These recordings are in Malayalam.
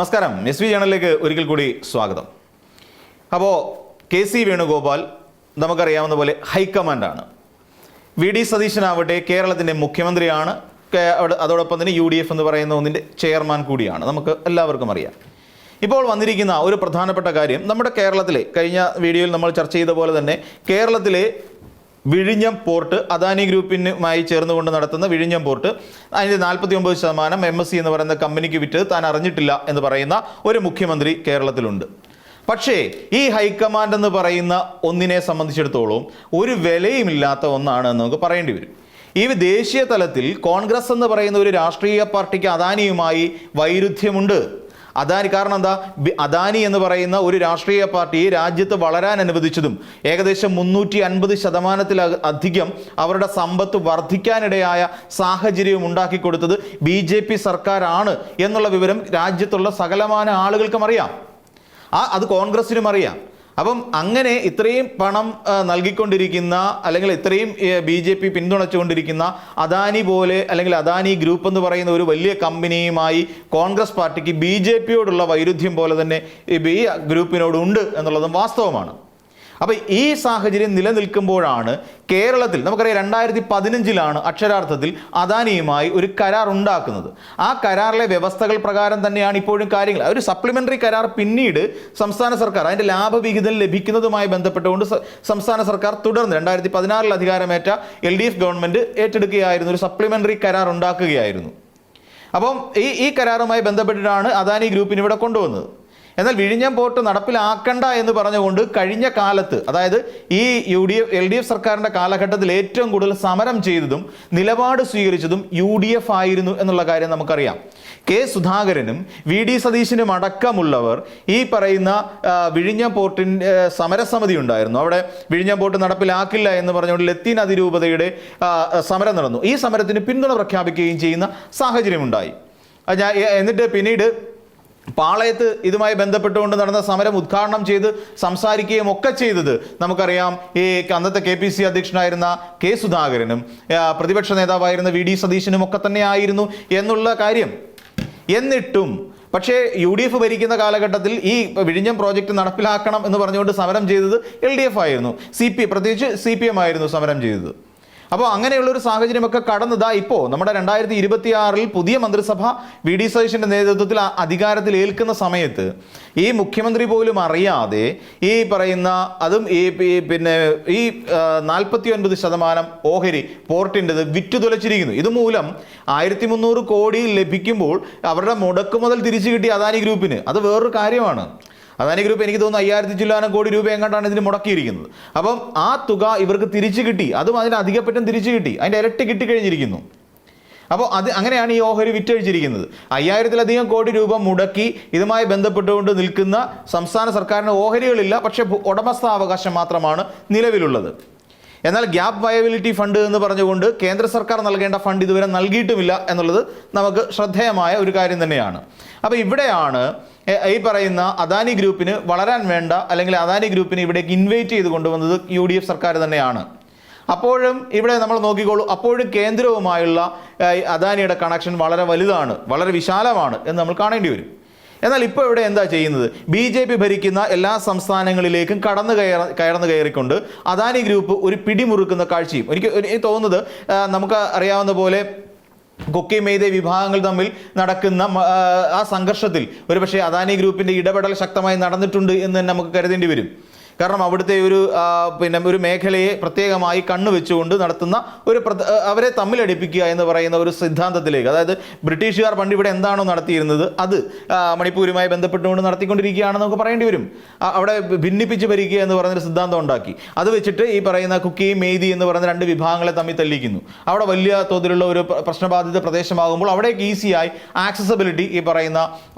നമസ്കാരം, എസ് വി ചാനലിലേക്ക് ഒരിക്കൽ കൂടി സ്വാഗതം. അപ്പോൾ കെ.സി. വേണുഗോപാൽ നമുക്കറിയാവുന്ന പോലെ ഹൈക്കമാൻഡാണ്. വി.ഡി. സതീശനാവട്ടെ കേരളത്തിൻ്റെ മുഖ്യമന്ത്രിയാണ്. അതോടൊപ്പം തന്നെ UDF എന്ന് പറയുന്ന ഒന്നിൻ്റെ ചെയർമാൻ കൂടിയാണ്. നമുക്ക് എല്ലാവർക്കും അറിയാം. ഇപ്പോൾ വന്നിരിക്കുന്ന ഒരു പ്രധാനപ്പെട്ട കാര്യം, നമ്മുടെ കേരളത്തിലെ കഴിഞ്ഞ വീഡിയോയിൽ നമ്മൾ ചർച്ച ചെയ്ത പോലെ തന്നെ കേരളത്തിലെ വിഴിഞ്ഞം പോർട്ട് അദാനി ഗ്രൂപ്പിനുമായി ചേർന്നുകൊണ്ട് നടത്തുന്ന വിഴിഞ്ഞം പോർട്ട് അതിൻ്റെ 49% MSC എന്ന് പറയുന്ന കമ്പനിക്ക് വിറ്റ് താൻ അറിഞ്ഞിട്ടില്ല എന്ന് പറയുന്ന ഒരു മുഖ്യമന്ത്രി കേരളത്തിലുണ്ട്. പക്ഷേ ഈ ഹൈക്കമാൻഡ് എന്ന് പറയുന്ന ഒന്നിനെ സംബന്ധിച്ചിടത്തോളം ഒരു വിലയുമില്ലാത്ത ഒന്നാണ് എന്ന് നമുക്ക് പറയേണ്ടി വരും. ഈ ദേശീയ തലത്തിൽ കോൺഗ്രസ് എന്ന് പറയുന്ന ഒരു രാഷ്ട്രീയ പാർട്ടിക്ക് അദാനിയുമായി വൈരുദ്ധ്യമുണ്ട്. കാരണം എന്താ, അദാനി എന്ന് പറയുന്ന ഒരു രാഷ്ട്രീയ പാർട്ടിയെ രാജ്യത്ത് വളരാൻ അനുവദിച്ചതും ഏകദേശം 350% അവരുടെ സമ്പത്ത് വർദ്ധിക്കാനിടയായ സാഹചര്യവും ഉണ്ടാക്കി കൊടുത്തത് BJP സർക്കാരാണ് എന്നുള്ള വിവരം രാജ്യത്തുള്ള സകലമാന ആളുകൾക്കും അറിയാം. അത് കോൺഗ്രസിനും അറിയാം. അപ്പം അങ്ങനെ ഇത്രയും പണം നൽകിക്കൊണ്ടിരിക്കുന്ന അല്ലെങ്കിൽ ഇത്രയും BJP പിന്തുണച്ചുകൊണ്ടിരിക്കുന്ന അദാനി പോലെ അല്ലെങ്കിൽ അദാനി ഗ്രൂപ്പ് എന്ന് പറയുന്ന ഒരു വലിയ കമ്പനിയുമായി കോൺഗ്രസ് പാർട്ടിക്ക് BJP-യോടുള്ള വൈരുദ്ധ്യം പോലെ തന്നെ ഈ ഗ്രൂപ്പിനോടുണ്ട് എന്നുള്ളതും വാസ്തവമാണ്. അപ്പോൾ ഈ സാഹചര്യം നിലനിൽക്കുമ്പോഴാണ് കേരളത്തിൽ നമുക്കറിയാം 2015 അക്ഷരാർത്ഥത്തിൽ അദാനിയുമായി ഒരു കരാർ ഉണ്ടാക്കുന്നത്. ആ കരാറിലെ വ്യവസ്ഥകൾ പ്രകാരം തന്നെയാണ് ഇപ്പോഴും കാര്യങ്ങൾ. ഒരു സപ്ലിമെൻ്ററി കരാർ പിന്നീട് സംസ്ഥാന സർക്കാർ അതിൻ്റെ ലാഭവിഹിതം ലഭിക്കുന്നതുമായി ബന്ധപ്പെട്ടുകൊണ്ട് സംസ്ഥാന സർക്കാർ തുടർന്ന് 2016 അധികാരമേറ്റ LDF ഗവൺമെൻറ് ഏറ്റെടുക്കുകയായിരുന്നു. ഒരു സപ്ലിമെൻ്ററി കരാർ ഉണ്ടാക്കുകയായിരുന്നു. അപ്പം ഈ കരാറുമായി ബന്ധപ്പെട്ടിട്ടാണ് അദാനി ഗ്രൂപ്പിന് ഇവിടെ കൊണ്ടുവന്നത്. എന്നാൽ വിഴിഞ്ഞം പോർട്ട് നടപ്പിലാക്കണ്ട എന്ന് പറഞ്ഞുകൊണ്ട് കഴിഞ്ഞ കാലത്ത്, അതായത് ഈ LDF സർക്കാരിൻ്റെ കാലഘട്ടത്തിൽ ഏറ്റവും കൂടുതൽ സമരം ചെയ്തതും നിലപാട് സ്വീകരിച്ചതും UDF ആയിരുന്നു എന്നുള്ള കാര്യം നമുക്കറിയാം. K. സുധാകരനും VD സതീശനും അടക്കമുള്ളവർ ഈ പറയുന്ന വിഴിഞ്ഞം പോർട്ടിൻ്റെ സമരസമിതി ഉണ്ടായിരുന്നു. അവിടെ വിഴിഞ്ഞം പോർട്ട് നടപ്പിലാക്കില്ല എന്ന് പറഞ്ഞുകൊണ്ട് ലത്തീൻ അതിരൂപതയുടെ സമരം നടന്നു. ഈ സമരത്തിന് പിന്തുണ പ്രഖ്യാപിക്കുകയും ചെയ്യുന്ന സാഹചര്യമുണ്ടായി. എന്നിട്ട് പിന്നീട് പാളയത്ത് ഇതുമായി ബന്ധപ്പെട്ടുകൊണ്ട് നടന്ന സമരം ഉദ്ഘാടനം ചെയ്ത് സംസാരിക്കുകയും ഒക്കെ ചെയ്തത് നമുക്കറിയാം. ഈ അന്നത്തെ KPC അധ്യക്ഷനായിരുന്ന K. സുധാകരനും പ്രതിപക്ഷ നേതാവായിരുന്ന VD സതീശനും ഒക്കെ തന്നെ ആയിരുന്നു എന്നുള്ള കാര്യം. എന്നിട്ടും പക്ഷേ UDF ഭരിക്കുന്ന കാലഘട്ടത്തിൽ ഈ വിഴിഞ്ഞം പ്രോജക്റ്റ് നടപ്പിലാക്കണം എന്ന് പറഞ്ഞുകൊണ്ട് സമരം ചെയ്തത് LDF ആയിരുന്നു. പ്രത്യേകിച്ച് CPM ആയിരുന്നു സമരം ചെയ്തത്. അപ്പോൾ അങ്ങനെയുള്ളൊരു സാഹചര്യമൊക്കെ കടന്നതാ ഇപ്പോൾ നമ്മുടെ 2026 പുതിയ മന്ത്രിസഭ VD സതീശൻ്റെ നേതൃത്വത്തിൽ അധികാരത്തിൽ ഏൽക്കുന്ന സമയത്ത് ഈ മുഖ്യമന്ത്രി പോലും അറിയാതെ ഈ പറയുന്ന അതും ഈ 49% ഓഹരി പോർട്ടിൻ്റെത് വിറ്റുതൊലച്ചിരിക്കുന്നു. ഇതുമൂലം 1300 കോടി ലഭിക്കുമ്പോൾ അവരുടെ മുടക്കുമുതൽ തിരിച്ചു കിട്ടി അദാനി ഗ്രൂപ്പിന്. അത് വേറൊരു കാര്യമാണ്. അദാനി ഗ്രൂപ്പ് എനിക്ക് തോന്നുന്നു 5000 ചില്ലാനം കോടി രൂപ എങ്ങാണ്ടാണ് ഇതിന് മുടക്കിയിരിക്കുന്നത്. അപ്പം ആ തുക ഇവർക്ക് തിരിച്ചു കിട്ടി. അതും അതിന് അധികപ്പറ്റം തിരിച്ചു കിട്ടി. അതിൻ്റെ ഇരട്ടി കിട്ടിക്കഴിഞ്ഞിരിക്കുന്നു. അപ്പോൾ അങ്ങനെയാണ് ഈ ഓഹരി വിറ്റഴിച്ചിരിക്കുന്നത്. 5000-ലധികം കോടി രൂപ മുടക്കി ഇതുമായി ബന്ധപ്പെട്ടുകൊണ്ട് നിൽക്കുന്ന സംസ്ഥാന സർക്കാരിന് ഓഹരികളില്ല, പക്ഷേ ഉടമസ്ഥാവകാശം മാത്രമാണ് നിലവിലുള്ളത്. എന്നാൽ ഗ്യാപ്പ് വയബിലിറ്റി ഫണ്ട് എന്ന് പറഞ്ഞുകൊണ്ട് കേന്ദ്ര സർക്കാർ നൽകേണ്ട ഫണ്ട് ഇതുവരെ നൽകിയിട്ടുമില്ല എന്നുള്ളത് നമുക്ക് ശ്രദ്ധേയമായ ഒരു കാര്യം തന്നെയാണ്. അപ്പോൾ ഇവിടെയാണ് ഈ പറയുന്ന അദാനി ഗ്രൂപ്പിന് വളരാൻ വേണ്ട അല്ലെങ്കിൽ അദാനി ഗ്രൂപ്പിന് ഇവിടേക്ക് ഇൻവൈറ്റ് ചെയ്ത് കൊണ്ടുവന്നത് UDF സർക്കാർ തന്നെയാണ്. അപ്പോഴും ഇവിടെ നമ്മൾ നോക്കിക്കോളൂ, അപ്പോഴും കേന്ദ്രവുമായുള്ള അദാനിയുടെ കണക്ഷൻ വളരെ വലുതാണ്, വളരെ വിശാലമാണ് എന്ന് നമ്മൾ കാണേണ്ടി വരും. എന്നാൽ ഇപ്പോൾ ഇവിടെ എന്താ ചെയ്യുന്നത്? BJP ഭരിക്കുന്ന എല്ലാ സംസ്ഥാനങ്ങളിലേക്കും കയർന്നു കയറിക്കൊണ്ട് അദാനി ഗ്രൂപ്പ് ഒരു പിടിമുറുക്കുന്ന കാഴ്ചയും എനിക്ക് തോന്നുന്നത് നമുക്ക് അറിയാവുന്ന പോലെ കൊക്കി മെയ്തേ വിഭാഗങ്ങൾ തമ്മിൽ നടക്കുന്ന ആ സംഘർഷത്തിൽ ഒരുപക്ഷെ അദാനി ഗ്രൂപ്പിൻ്റെ ഇടപെടൽ ശക്തമായി നടന്നിട്ടുണ്ട് എന്ന് തന്നെ നമുക്ക് കരുതേണ്ടി വരും. കാരണം അവിടുത്തെ ഒരു മേഖലയെ പ്രത്യേകമായി കണ്ണുവെച്ചുകൊണ്ട് നടത്തുന്ന അവരെ തമ്മിലടിപ്പിക്കുക എന്ന് പറയുന്ന ഒരു സിദ്ധാന്തത്തിലേക്ക്, അതായത് ബ്രിട്ടീഷുകാർ പണ്ട് ഇവിടെ എന്താണോ നടത്തിയിരുന്നത് അത് മണിപ്പൂരുമായി ബന്ധപ്പെട്ടുകൊണ്ട് നടത്തിക്കൊണ്ടിരിക്കുകയാണെന്ന് നമുക്ക് പറയേണ്ടി വരും. അവിടെ ഭിന്നിപ്പിച്ച് ഭരിക്കുക എന്ന് പറയുന്നൊരു സിദ്ധാന്തം ഉണ്ടാക്കി. അത് വെച്ചിട്ട് ഈ പറയുന്ന കുക്കി മെയ്തി എന്ന് പറയുന്ന 2 വിഭാഗങ്ങളെ തമ്മിൽ തല്ലിക്കുന്നു. അവിടെ വലിയ തോതിലുള്ള ഒരു പ്രശ്നബാധിത പ്രദേശമാകുമ്പോൾ അവിടേക്ക് ഈസിയായി ആക്സസബിലിറ്റി ഈ പറയുന്ന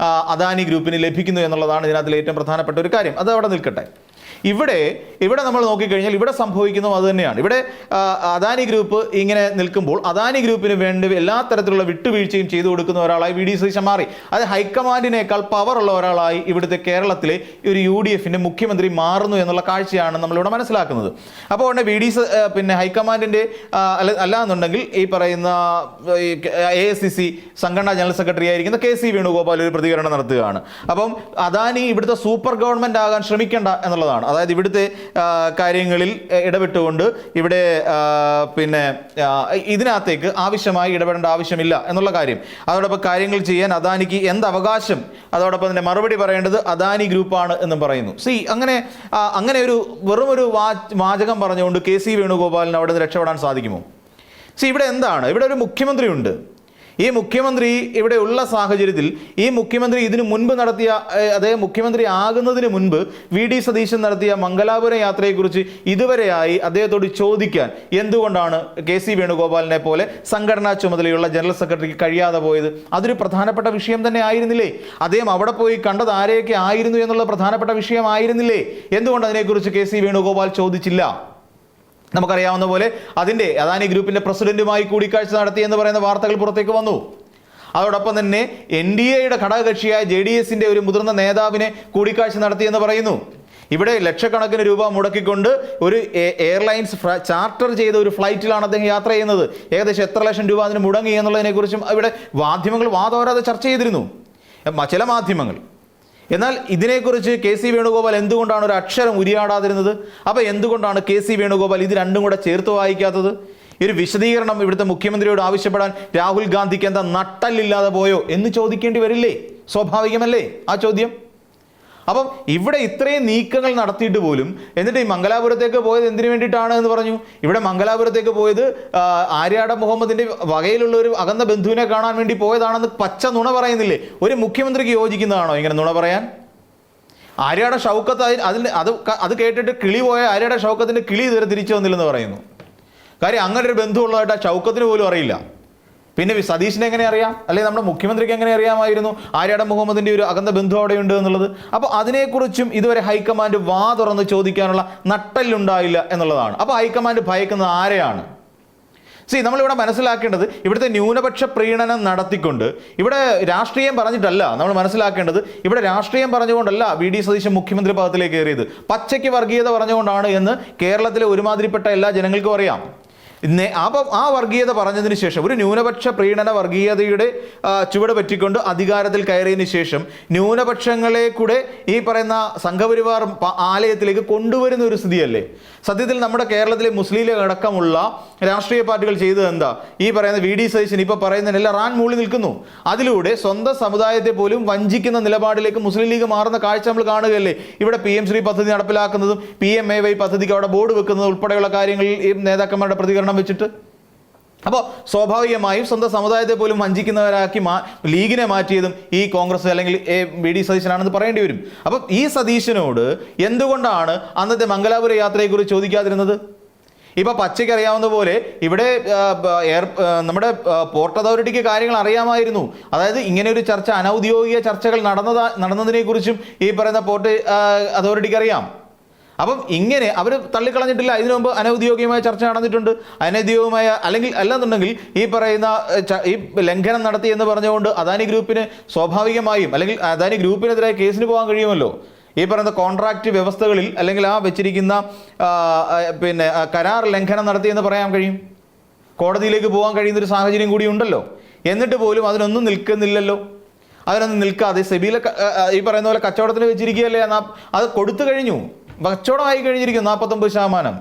അദാനി ഗ്രൂപ്പിന് ലഭിക്കുന്നു എന്നുള്ളതാണ് ഇതിനകത്തിൽ ഏറ്റവും പ്രധാനപ്പെട്ട ഒരു കാര്യം. അത് അവിടെ നിൽക്കട്ടെ. ഇവിടെ ഇവിടെ നമ്മൾ നോക്കിക്കഴിഞ്ഞാൽ ഇവിടെ സംഭവിക്കുന്നത് അത് തന്നെയാണ്. ഇവിടെ അദാനി ഗ്രൂപ്പ് ഇങ്ങനെ നിൽക്കുമ്പോൾ അദാനി ഗ്രൂപ്പിന് വേണ്ടി എല്ലാ തരത്തിലുള്ള വിട്ടുവീഴ്ചയും ചെയ്തു കൊടുക്കുന്ന ഒരാളായി വി ഡി സതീശൻ മാറി. അത് ഹൈക്കമാൻഡിനേക്കാൾ പവറുള്ള ഒരാളായി ഇവിടുത്തെ കേരളത്തിലെ ഒരു UDFന്റെ മുഖ്യമന്ത്രി മാറുന്നു എന്നുള്ള കാഴ്ചയാണ് നമ്മളിവിടെ മനസ്സിലാക്കുന്നത്. അപ്പോൾ ഉടനെ പിന്നെ ഹൈക്കമാൻഡിന്റെ അല്ലാന്നുണ്ടെങ്കിൽ ഈ പറയുന്ന AICC സംഘടനാ ജനറൽ സെക്രട്ടറി ആയിരിക്കുന്ന KC വേണുഗോപാൽ ഒരു പ്രതികരണം നടത്തുകയാണ്. അപ്പം അദാനി ഇവിടുത്തെ സൂപ്പർ ഗവൺമെന്റ് ആകാൻ ശ്രമിക്കേണ്ട എന്നുള്ളതാണ്. അതായത് ഇവിടുത്തെ കാര്യങ്ങളിൽ ഇടപെട്ടുകൊണ്ട് ഇവിടെ പിന്നെ ഇതിനകത്തേക്ക് ആവശ്യമായി ഇടപെടേണ്ട ആവശ്യമില്ല എന്നുള്ള കാര്യം. അതോടൊപ്പം കാര്യങ്ങൾ ചെയ്യാൻ അദാനിക്ക് എന്ത് അവകാശം, അതോടൊപ്പം തന്നെ മറുപടി പറയേണ്ടത് അദാനി ഗ്രൂപ്പാണ് എന്നും പറയുന്നു. അങ്ങനെ ഒരു വെറും ഒരു വാചകം പറഞ്ഞുകൊണ്ട് KC വേണുഗോപാലിന് അവിടെ നിന്ന് രക്ഷപ്പെടാൻ സാധിക്കുമോ? ഇവിടെ എന്താണ്, ഇവിടെ ഒരു മുഖ്യമന്ത്രി ഉണ്ട്. ഈ മുഖ്യമന്ത്രി ഇവിടെ ഉള്ള സാഹചര്യത്തിൽ ഈ മുഖ്യമന്ത്രി ഇതിനു മുൻപ് നടത്തിയ, അദ്ദേഹം മുഖ്യമന്ത്രി ആകുന്നതിന് മുൻപ് VD സതീശൻ നടത്തിയ മംഗലാപുരം യാത്രയെക്കുറിച്ച് ഇതുവരെയായി അദ്ദേഹത്തോട് ചോദിക്കാൻ എന്തുകൊണ്ടാണ് KC വേണുഗോപാലിനെ പോലെ സംഘടനാ ചുമതലയുള്ള ജനറൽ സെക്രട്ടറിക്ക് കഴിയാതെ പോയത്? അതൊരു പ്രധാനപ്പെട്ട വിഷയം തന്നെ ആയിരുന്നില്ലേ? അദ്ദേഹം അവിടെ പോയി കണ്ടത് ആരെയൊക്കെ ആയിരുന്നു എന്നുള്ള പ്രധാനപ്പെട്ട വിഷയമായിരുന്നില്ലേ? എന്തുകൊണ്ട് അതിനെക്കുറിച്ച് KC വേണുഗോപാൽ ചോദിച്ചില്ല? നമുക്കറിയാവുന്ന പോലെ അദാനി ഗ്രൂപ്പിന്റെ പ്രസിഡന്റുമായി കൂടിക്കാഴ്ച നടത്തി എന്ന് പറയുന്ന വാർത്തകൾ പുറത്തേക്ക് വന്നു. അതോടൊപ്പം തന്നെ NDAയുടെ ഘടകകക്ഷിയായ JDSന്റെ ഒരു മുതിർന്ന നേതാവിനെ കൂടിക്കാഴ്ച നടത്തിയെന്ന് പറയുന്നു. ഇവിടെ ലക്ഷക്കണക്കിന് രൂപ മുടക്കിക്കൊണ്ട് ഒരു എയർലൈൻസ് ചാർട്ടർ ചെയ്ത ഒരു ഫ്ലൈറ്റിലാണ് അദ്ദേഹം യാത്ര ചെയ്യുന്നത്. ഏകദേശം എത്ര ലക്ഷം രൂപ അതിന് മുടങ്ങി എന്നുള്ളതിനെക്കുറിച്ചും ഇവിടെ മാധ്യമങ്ങൾ വാദോരാതെ ചർച്ച ചെയ്തിരുന്നു, ചില മാധ്യമങ്ങൾ. എന്നാൽ ഇതിനെക്കുറിച്ച് KC വേണുഗോപാൽ എന്തുകൊണ്ടാണ് ഒരു അക്ഷരം ഉരിയാടാതിരുന്നത്? അപ്പോൾ എന്തുകൊണ്ടാണ് KC വേണുഗോപാൽ ഇത് രണ്ടും കൂടെ ചേർത്ത് വായിക്കാത്തത്? ഈ ഒരു വിശദീകരണം ഇവിടുത്തെ മുഖ്യമന്ത്രിയോട് ആവശ്യപ്പെടാൻ രാഹുൽ ഗാന്ധിക്ക് എന്താ നട്ടല്ലില്ലാതെ പോയോ എന്ന് ചോദിക്കേണ്ടി വരില്ലേ? സ്വാഭാവികമല്ലേ ആ ചോദ്യം? അപ്പം ഇവിടെ ഇത്രയും നീക്കങ്ങൾ നടത്തിയിട്ട് പോലും എന്നിട്ട് ഈ മംഗലാപുരത്തേക്ക് പോയത് എന്തിനു വേണ്ടിയിട്ടാണ് എന്ന് പറഞ്ഞു. ഇവിടെ മംഗലാപുരത്തേക്ക് പോയത് ആര്യാട മുഹമ്മദിന്റെ വകയിലുള്ള ഒരു അകന്ന ബന്ധുവിനെ കാണാൻ വേണ്ടി പോയതാണെന്ന് പച്ച നുണ പറയുന്നില്ലേ? ഒരു മുഖ്യമന്ത്രിക്ക് യോജിക്കുന്നതാണോ ഇങ്ങനെ നുണ പറയാൻ? ആര്യാട ഷൗക്കത്ത് അത് കേട്ടിട്ട് കിളി പോയ ആര്യാട ഷൗക്കത്തിന്റെ കിളി ഇതുവരെ തിരിച്ചു വന്നില്ലെന്ന് പറയുന്നു. കാര്യം അങ്ങനെ ഒരു ബന്ധുവുള്ളതായിട്ട് ആ ഷൗക്കത്തിന് പോലും അറിയില്ല. പിന്നെ സതീഷിനെ എങ്ങനെ അറിയാം? അല്ലെങ്കിൽ നമ്മുടെ മുഖ്യമന്ത്രിക്ക് എങ്ങനെ അറിയാമായിരുന്നു ആര്യാട മുഹമ്മദിന്റെ ഒരു അകന്ന ബന്ധു അവിടെയുണ്ട് എന്നുള്ളത്? അപ്പോൾ അതിനെക്കുറിച്ചും ഇതുവരെ ഹൈക്കമാൻഡ് വാ തുറന്ന് ചോദിക്കാനുള്ള നട്ടല്ലുണ്ടായില്ല എന്നുള്ളതാണ്. അപ്പോൾ ഹൈക്കമാൻഡ് ഭയക്കുന്നത് ആരെയാണ്? നമ്മളിവിടെ മനസ്സിലാക്കേണ്ടത് ഇവിടുത്തെ ന്യൂനപക്ഷ പ്രീണനം നടത്തിക്കൊണ്ട് ഇവിടെ രാഷ്ട്രീയം പറഞ്ഞിട്ടല്ല നമ്മൾ മനസ്സിലാക്കേണ്ടത്. ഇവിടെ രാഷ്ട്രീയം പറഞ്ഞുകൊണ്ടല്ല VD സതീശൻ മുഖ്യമന്ത്രി പദത്തിലേക്ക് കയറിയത്, പച്ചയ്ക്ക് വർഗീയത പറഞ്ഞുകൊണ്ടാണ് എന്ന് കേരളത്തിലെ ഒരുമാതിരിപ്പെട്ട എല്ലാ ജനങ്ങൾക്കും അറിയാം. അപ്പം ആ വർഗീയത പറഞ്ഞതിന് ശേഷം ഒരു ന്യൂനപക്ഷ പ്രീണന വർഗീയതയുടെ ചുവട് പറ്റിക്കൊണ്ട് അധികാരത്തിൽ കയറിയതിന് ശേഷം ന്യൂനപക്ഷങ്ങളെ കൂടെ ഈ പറയുന്ന സംഘപരിവാർ ആലയത്തിലേക്ക് കൊണ്ടുവരുന്ന ഒരു സ്ഥിതിയല്ലേ സത്യത്തിൽ നമ്മുടെ കേരളത്തിലെ മുസ്ലിം ലീഗ് അടക്കമുള്ള രാഷ്ട്രീയ പാർട്ടികൾ ചെയ്തത് എന്താ? ഈ പറയുന്ന VD സതീശൻ ഇപ്പോൾ പറയുന്നതിനെല്ലാം റാൻ മൂളി നിൽക്കുന്നു. അതിലൂടെ സ്വന്തം സമുദായത്തെ പോലും വഞ്ചിക്കുന്ന നിലപാടിലേക്ക് മുസ്ലിം ലീഗ് മാറുന്ന കാഴ്ച നമ്മൾ കാണുകയല്ലേ? ഇവിടെ PM ശ്രീ പദ്ധതി നടപ്പിലാക്കുന്നതും PMAY പദ്ധതിക്ക് അവിടെ ബോർഡ് വെക്കുന്നതും ഉൾപ്പെടെയുള്ള കാര്യങ്ങളിൽ ഈ നേതാക്കന്മാരുടെ പ്രതികരണം വെച്ചിട്ട്. അപ്പോൾ സ്വാഭാവികമായും സ്വന്തം സമുദായത്തെ പോലും വഞ്ചിക്കുന്നവരാക്കി ലീഗിനെ മാറ്റിയതും ഈ കോൺഗ്രസ് അല്ലെങ്കിൽ VD സതീശനാണെന്ന് പറയേണ്ടി വരും. അപ്പം ഈ സതീശനോട് എന്തുകൊണ്ടാണ് അന്നത്തെ മംഗലാപുര യാത്രയെക്കുറിച്ച് ചോദിക്കാതിരുന്നത്? ഇപ്പൊ പച്ചയ്ക്ക് അറിയാവുന്ന പോലെ ഇവിടെ നമ്മുടെ പോർട്ട് അതോറിറ്റിക്ക് കാര്യങ്ങൾ അറിയാമായിരുന്നു. അതായത് ഇങ്ങനെ ഒരു ചർച്ച, അനൗദ്യോഗിക ചർച്ചകൾ നടന്നതിനെ കുറിച്ചും ഈ പറയുന്ന പോർട്ട് അതോറിറ്റിക്ക് അറിയാം. അപ്പം ഇങ്ങനെ അവർ തള്ളിക്കളഞ്ഞിട്ടില്ല. ഇതിനു മുമ്പ് അനൗദ്യോഗികമായ ചർച്ച നടന്നിട്ടുണ്ട്. അനൗദ്യോഗികമായ അല്ലെങ്കിൽ അല്ലെന്നുണ്ടെങ്കിൽ ഈ പറയുന്ന ഈ ലംഘനം നടത്തി എന്ന് പറഞ്ഞുകൊണ്ട് അദാനി ഗ്രൂപ്പിന് സ്വാഭാവികമായും അല്ലെങ്കിൽ അദാനി ഗ്രൂപ്പിനെതിരായ കേസിന് പോകാൻ കഴിയുമല്ലോ. ഈ പറയുന്ന കോൺട്രാക്റ്റ് വ്യവസ്ഥകളിൽ അല്ലെങ്കിൽ ആ വെച്ചിരിക്കുന്ന പിന്നെ കരാർ ലംഘനം നടത്തിയെന്ന് പറയാൻ കഴിയും. കോടതിയിലേക്ക് പോകാൻ കഴിയുന്നൊരു സാഹചര്യം കൂടി ഉണ്ടല്ലോ. എന്നിട്ട് പോലും അതിനൊന്നും നിൽക്കുന്നില്ലല്ലോ. അതിനൊന്നും നിൽക്കാതെ സെബിയിലെ ഈ പറയുന്ന പോലെ കച്ചവടത്തിന് വെച്ചിരിക്കുകയല്ലേ, അത് കൊടുത്തു കഴിഞ്ഞു, കച്ചവടമായി കഴിഞ്ഞിരിക്കുന്നു 49%.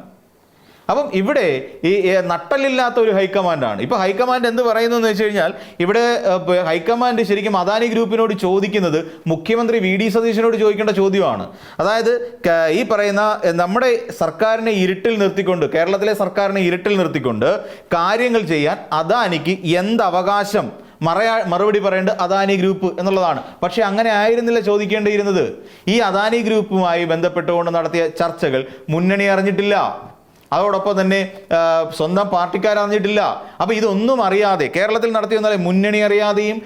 അപ്പം ഇവിടെ ഈ നട്ടലില്ലാത്ത ഒരു ഹൈക്കമാൻഡാണ്. ഇപ്പൊ ഹൈക്കമാൻഡ് എന്ത് പറയുന്നു എന്ന് വെച്ച് കഴിഞ്ഞാൽ ഇവിടെ ഹൈക്കമാൻഡ് ശരിക്കും അദാനി ഗ്രൂപ്പിനോട് ചോദിക്കുന്നത് മുഖ്യമന്ത്രി VD സതീശനോട് ചോദിക്കേണ്ട ചോദ്യമാണ്. അതായത് ഈ പറയുന്ന നമ്മുടെ സർക്കാരിനെ ഇരുട്ടിൽ നിർത്തിക്കൊണ്ട്, കേരളത്തിലെ സർക്കാരിനെ ഇരുട്ടിൽ നിർത്തിക്കൊണ്ട് കാര്യങ്ങൾ ചെയ്യാൻ അദാനിക്ക് എന്ത് അവകാശം മറുപടി പറയേണ്ടത് അദാനി ഗ്രൂപ്പ് എന്നുള്ളതാണ്. പക്ഷെ അങ്ങനെ ആയിരുന്നില്ല ചോദിക്കേണ്ടിയിരുന്നത്. ഈ അദാനി ഗ്രൂപ്പുമായി ബന്ധപ്പെട്ടുകൊണ്ട് നടത്തിയ ചർച്ചകൾ മുന്നണി അറിഞ്ഞിട്ടില്ല. അതോടൊപ്പം തന്നെ സ്വന്തം പാർട്ടിക്കാരറിഞ്ഞിട്ടില്ല. അപ്പോൾ ഇതൊന്നും അറിയാതെ കേരളത്തിൽ നടത്തിയ മുന്നണി അറിയാതെയും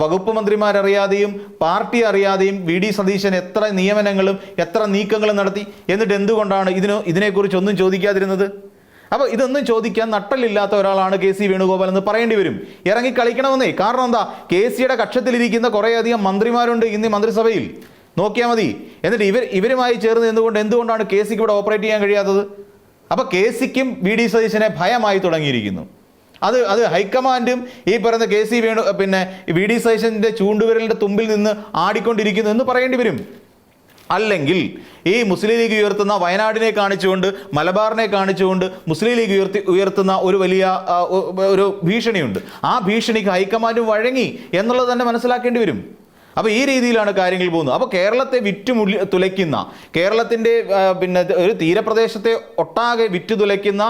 വകുപ്പ് മന്ത്രിമാരറിയാതെയും പാർട്ടി അറിയാതെയും വി.ഡി. സതീശൻ എത്ര നിയമനങ്ങളും എത്ര നീക്കങ്ങളും നടത്തി. എന്നിട്ട് എന്തുകൊണ്ടാണ് ഇതിനെക്കുറിച്ച് ഒന്നും ചോദിക്കാതിരുന്നത്? അപ്പോൾ ഇതൊന്നും ചോദിക്കാൻ നട്ടലില്ലാത്ത ഒരാളാണ് കെ.സി. വേണുഗോപാൽ എന്ന് പറയേണ്ടി വരും. ഇറങ്ങി കളിക്കണമെന്നേ. കാരണം എന്താ, കെ.സിയുടെ കക്ഷത്തിലിരിക്കുന്ന കുറേയധികം മന്ത്രിമാരുണ്ട് ഇന്ന് മന്ത്രിസഭയിൽ, നോക്കിയാൽ മതി. എന്നിട്ട് ഇവരുമായി ചേർന്ന് എന്തുകൊണ്ടാണ് കെ.സിക്ക് ഇവിടെ ഓപ്പറേറ്റ് ചെയ്യാൻ കഴിയാത്തത്? അപ്പോൾ കെ.സിക്കും വി.ഡി. സതീശനെ ഭയമായി തുടങ്ങിയിരിക്കുന്നു. അത് ഹൈക്കമാൻഡും ഈ പറയുന്ന കെ.സി. വി.ഡി. സതീശന്റെ ചൂണ്ടുവിരലിന്റെ തുമ്പിൽ നിന്ന് ആടിക്കൊണ്ടിരിക്കുന്നു എന്ന് പറയേണ്ടി വരും. അല്ലെങ്കിൽ ഈ മുസ്ലിം ലീഗ് ഉയർത്തുന്ന വയനാടിനെ കാണിച്ചുകൊണ്ട്, മലബാറിനെ കാണിച്ചുകൊണ്ട് മുസ്ലിം ലീഗ് ഉയർത്തുന്ന ഒരു വലിയ ഒരു ഭീഷണിയുണ്ട്. ആ ഭീഷണിക്ക് ഹൈക്കമാൻഡ് വഴങ്ങി എന്നുള്ളത് തന്നെ മനസ്സിലാക്കേണ്ടി വരും. അപ്പോൾ ഈ രീതിയിലാണ് കാര്യങ്ങൾ പോകുന്നത്. അപ്പോൾ കേരളത്തെ തുലയ്ക്കുന്ന, കേരളത്തിൻ്റെ ഒരു തീരപ്രദേശത്തെ ഒട്ടാകെ തുലയ്ക്കുന്ന,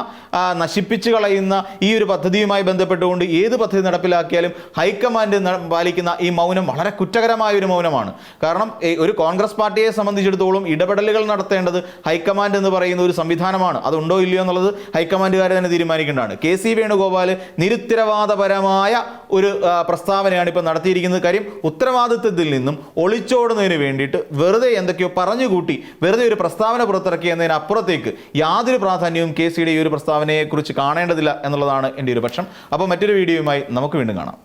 നശിപ്പിച്ചു കളയുന്ന ഈ ഒരു പദ്ധതിയുമായി ബന്ധപ്പെട്ടുകൊണ്ട് ഏത് പദ്ധതി നടപ്പിലാക്കിയാലും ഹൈക്കമാൻഡ് പാലിക്കുന്ന ഈ മൗനം വളരെ കുറ്റകരമായ ഒരു മൗനമാണ്. കാരണം ഒരു കോൺഗ്രസ് പാർട്ടിയെ സംബന്ധിച്ചിടത്തോളം ഇടപെടലുകൾ നടത്തേണ്ടത് ഹൈക്കമാൻഡ് എന്ന് പറയുന്ന ഒരു സംവിധാനമാണ്. അതുണ്ടോ ഇല്ലയോ എന്നുള്ളത് ഹൈക്കമാൻഡുകാർ തന്നെ തീരുമാനിക്കേണ്ടതാണ്. കെ.സി. വേണുഗോപാൽ നിരുത്തരവാദപരമായ ഒരു പ്രസ്താവനയാണ് ഇപ്പോൾ നടത്തിയിരിക്കുന്നത്. കാര്യം ഉത്തരവാദിത്വ നിന്നും ഒളിച്ചോടുന്നതിന് വേണ്ടിയിട്ട് വെറുതെ എന്തൊക്കെയോ പറഞ്ഞുകൂട്ടി വെറുതെ ഒരു പ്രസ്താവന പുറത്തിറക്കി എന്നതിനപ്പുറത്തേക്ക് യാതൊരു പ്രാധാന്യവും കെ.സിയുടെ ഈ ഒരു പ്രസ്താവനയെക്കുറിച്ച് കാണേണ്ടതില്ല എന്നുള്ളതാണ് എൻ്റെ ഒരു പക്ഷം. അപ്പോൾ മറ്റൊരു വീഡിയോയുമായി നമുക്ക് വീണ്ടും കാണാം.